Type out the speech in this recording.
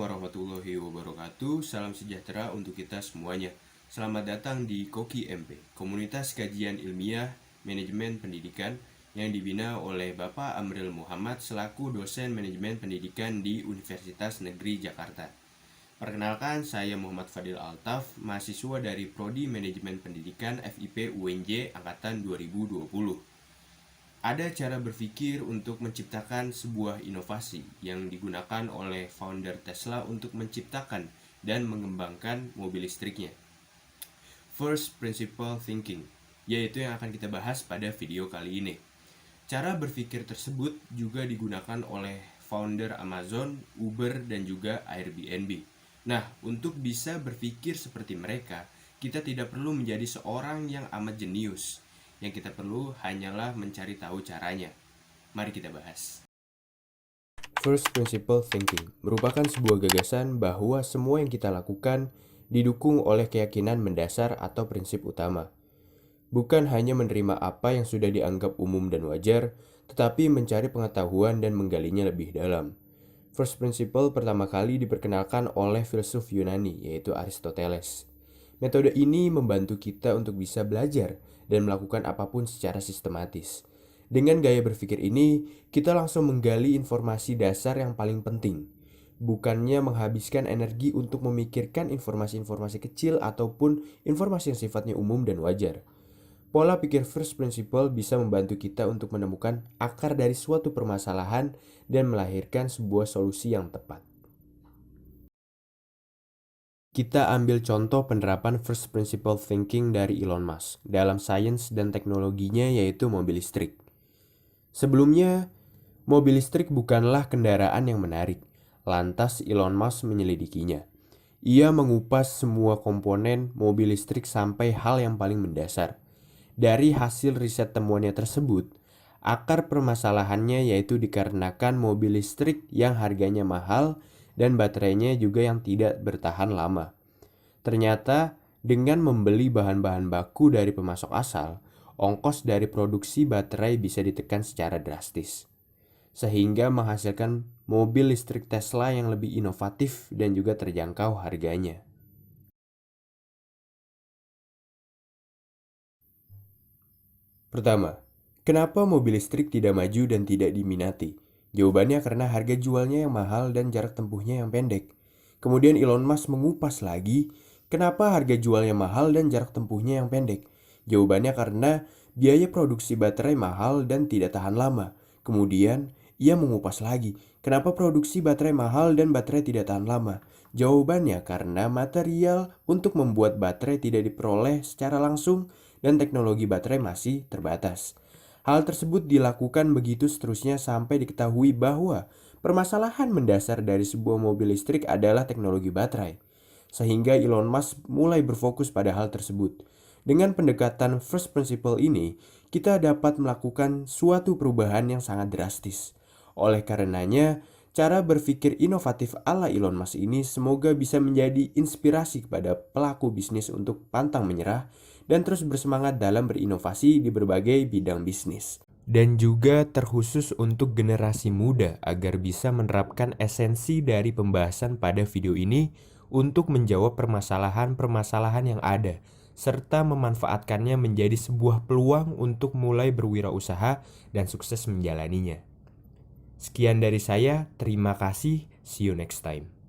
warahmatullahi wabarakatuh. Salam sejahtera untuk kita semuanya. Selamat datang di Koki MP, komunitas kajian ilmiah manajemen pendidikan yang dibina oleh Bapak Amril Muhammad selaku dosen manajemen pendidikan di Universitas Negeri Jakarta. Perkenalkan, saya Muhammad Fadil Altaf, mahasiswa dari Prodi Manajemen Pendidikan FIP UNJ Angkatan 2020. Ada cara berpikir untuk menciptakan sebuah inovasi yang digunakan oleh founder Tesla untuk menciptakan dan mengembangkan mobil listriknya. First Principle Thinking, yaitu yang akan kita bahas pada video kali ini. Cara berpikir tersebut juga digunakan oleh founder Amazon, Uber, dan juga Airbnb. Nah, untuk bisa berpikir seperti mereka, kita tidak perlu menjadi seorang yang amat jenius. Yang kita perlu hanyalah mencari tahu caranya. Mari kita bahas. First Principle Thinking merupakan sebuah gagasan bahwa semua yang kita lakukan didukung oleh keyakinan mendasar atau prinsip utama. Bukan hanya menerima apa yang sudah dianggap umum dan wajar, tetapi mencari pengetahuan dan menggalinya lebih dalam. First Principle pertama kali diperkenalkan oleh filsuf Yunani, yaitu Aristoteles. Metode ini membantu kita untuk bisa belajar dan melakukan apapun secara sistematis. Dengan gaya berpikir ini, kita langsung menggali informasi dasar yang paling penting, bukannya menghabiskan energi untuk memikirkan informasi-informasi kecil ataupun informasi yang sifatnya umum dan wajar. Pola pikir first principle bisa membantu kita untuk menemukan akar dari suatu permasalahan dan melahirkan sebuah solusi yang tepat. Kita ambil contoh penerapan first principle thinking dari Elon Musk dalam sains dan teknologinya, yaitu mobil listrik. Sebelumnya, mobil listrik bukanlah kendaraan yang menarik. Lantas Elon Musk menyelidikinya. Ia mengupas semua komponen mobil listrik sampai hal yang paling mendasar. Dari hasil riset temuannya tersebut, akar permasalahannya yaitu dikarenakan mobil listrik yang harganya mahal dan baterainya juga yang tidak bertahan lama. Ternyata dengan membeli bahan-bahan baku dari pemasok asal, ongkos dari produksi baterai bisa ditekan secara drastis, sehingga menghasilkan mobil listrik Tesla yang lebih inovatif dan juga terjangkau harganya. Pertama, kenapa mobil listrik tidak maju dan tidak diminati? Jawabannya karena harga jualnya yang mahal dan jarak tempuhnya yang pendek. Kemudian Elon Musk mengupas lagi, kenapa harga jualnya mahal dan jarak tempuhnya yang pendek? Jawabannya karena biaya produksi baterai mahal dan tidak tahan lama. Kemudian ia mengupas lagi, kenapa produksi baterai mahal dan baterai tidak tahan lama? Jawabannya karena material untuk membuat baterai tidak diperoleh secara langsung dan teknologi baterai masih terbatas. Hal tersebut dilakukan begitu seterusnya sampai diketahui bahwa permasalahan mendasar dari sebuah mobil listrik adalah teknologi baterai. Sehingga Elon Musk mulai berfokus pada hal tersebut. Dengan pendekatan first principle ini, kita dapat melakukan suatu perubahan yang sangat drastis. Oleh karenanya, cara berpikir inovatif ala Elon Musk ini semoga bisa menjadi inspirasi kepada pelaku bisnis untuk pantang menyerah dan terus bersemangat dalam berinovasi di berbagai bidang bisnis. Dan juga terkhusus untuk generasi muda agar bisa menerapkan esensi dari pembahasan pada video ini untuk menjawab permasalahan-permasalahan yang ada, serta memanfaatkannya menjadi sebuah peluang untuk mulai berwirausaha dan sukses menjalaninya. Sekian dari saya, terima kasih, see you next time.